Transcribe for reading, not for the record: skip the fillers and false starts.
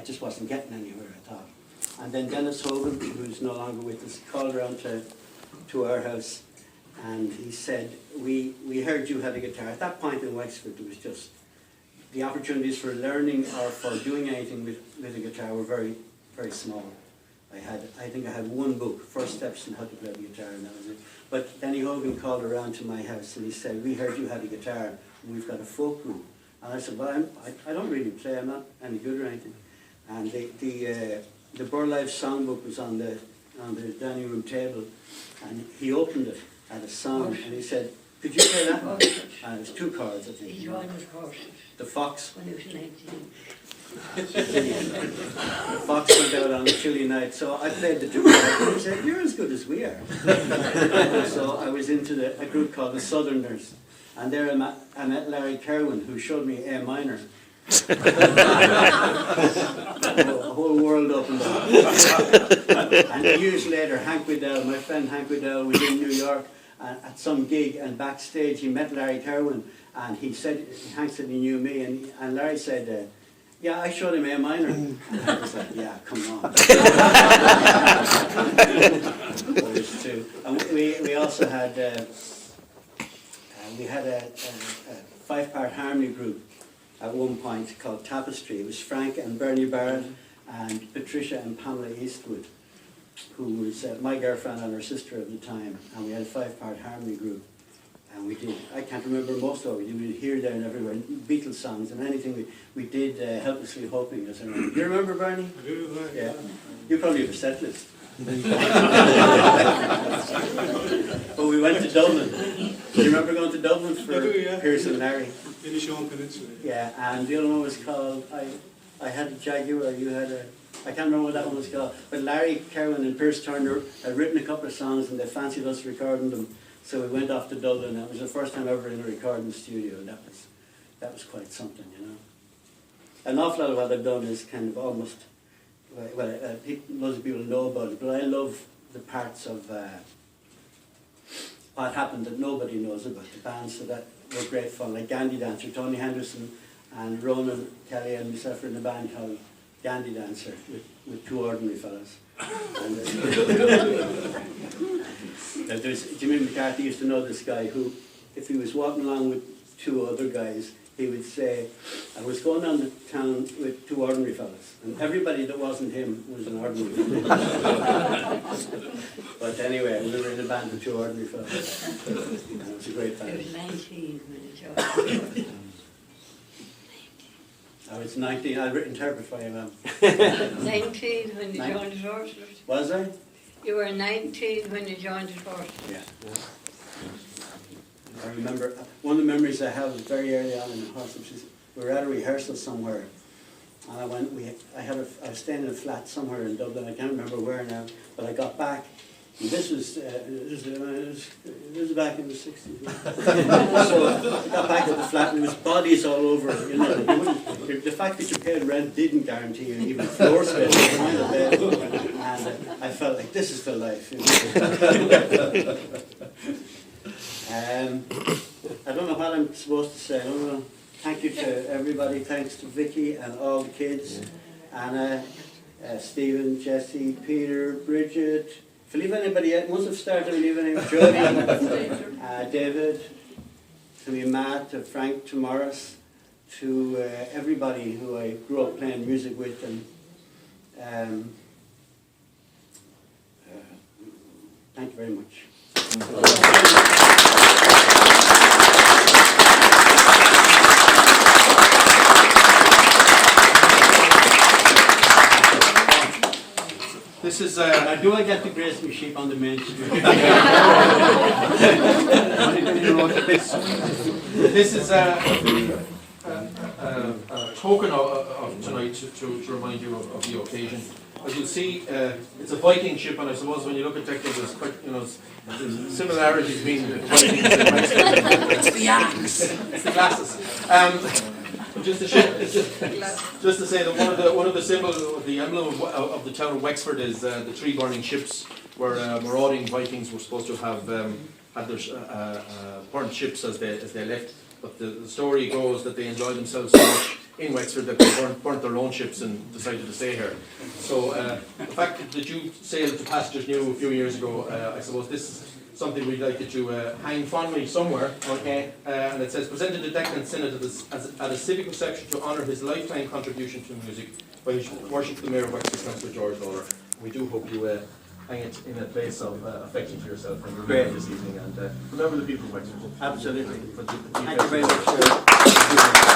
just wasn't getting anywhere, I thought. And then Dennis Hogan, who's no longer with us, called around to our house, and he said, we heard you had a guitar. At that point in Wexford, there was just, the opportunities for learning or for doing anything with a guitar were very, very small. I think I had one book, First Steps in How to Play the Guitar, and that was it. But Denny Hogan called around to my house and he said, we heard you had a guitar, and we've got a folk group. And I said, well, I don't really play, I'm not any good or anything. And the Burlife songbook was on the dining room table, and he opened it at a song, and he said, could you play that one? And it was 2 chords, I think. He joined with horses. The Fox. When he was 19. The Fox went out on a chilly night, so I played the 2 chords, and he said, you're as good as we are. So I was into a group called the Southerners, and there I met Larry Kerwin, who showed me A minor. A whole world opened up. And years later, Hank Waddell, my friend Hank Waddell, was in New York at some gig, and backstage he met Larry Kerwin, and Hank said he knew me, and Larry said, yeah, I showed him A minor. And I was like, yeah, come on. And we also had a 5-part harmony group at one point called Tapestry. It was Frank and Bernie Barrett and Patricia and Pamela Eastwood, who was my girlfriend and her sister at the time, and we had a 5-part harmony group. And we did, I can't remember most of it, we did Here, There and Everywhere, Beatles songs and anything we did, Helplessly Hoping. As I remember. Do you remember, Bernie? I do, right. Yeah. You probably have a set list. But we went to Dublin. Do you remember going to Dublin for Pierce and Larry? In the Sean Peninsula. Yeah, and the other one was called, I had a Jaguar, you had a, I can't remember what that one was called, but Larry Kerwin and Pierce Turner had written a couple of songs and they fancied us recording them, so we went off to Dublin. It was the first time ever in a recording studio, and that was quite something, you know. An awful lot of what I've done is kind of almost, loads of people know about it, but I love the parts of what happened that nobody knows about, the bands that were great fun, like Gandhi Dancer. Tony Henderson and Ronan Kelly and myself were in a band called Gandhi Dancer with 2 ordinary fellas. And Jimmy McCarthy used to know this guy who, if he was walking along with 2 other guys, he would say, I was going down the town with 2 ordinary fellas, and everybody that wasn't him was an ordinary fella. But anyway, we were in a band with 2 ordinary fellas. And it was a great band. He was 19 when he joined. I was 19, I'll interpret for you, ma'am. 19 when you joined the horses. Was I? You were 19 when you joined the horses. Yeah. I remember, one of the memories I have is very early on in the hospital. We were at a rehearsal somewhere, and I was staying in a flat somewhere in Dublin. I can't remember where now, but I got back. And this was back in the 60s. So I got back to the flat, and there was bodies all over. You know, the fact that you paid rent didn't guarantee you even floor space behind the bed. And I felt like this is the life. You know? I don't know what I'm supposed to say. I don't know. Thank you to everybody. Thanks to Vicky and all the kids. Anna, Stephen, Jesse, Peter, Bridget. If I leave anybody else, once I've started, I leave anybody. Jody, David, to me, Matt, to Frank, to Morris, to everybody who I grew up playing music with. And thank you very much. This is do I get to grace my sheep on the main street? This is a token of tonight to remind you of the occasion. As you'll see, it's a Viking ship, and I suppose when you look at Dec, there's quite, there's similarities between the Vikings and Wexford. It's the axe. It's the glasses. Just to say that one of the symbols, the emblem of the town of Wexford is the 3 burning ships, where marauding Vikings were supposed to have had their burnt ships as they left. But the story goes that they enjoyed themselves so much in Wexford that they burnt their own ships and decided to stay here. So the fact that you sailed to Passengers New a few years ago, I suppose this is something we'd like you to hang fondly somewhere, okay? And it says, presented to Declan Synod at a civic reception to honour his lifetime contribution to music by his worship the Mayor of Wexford, Councillor George Lawler. We do hope you hang it in a place of affection to yourself and remember this evening, and remember the people of Wexford. Absolutely. For the Thank you very much.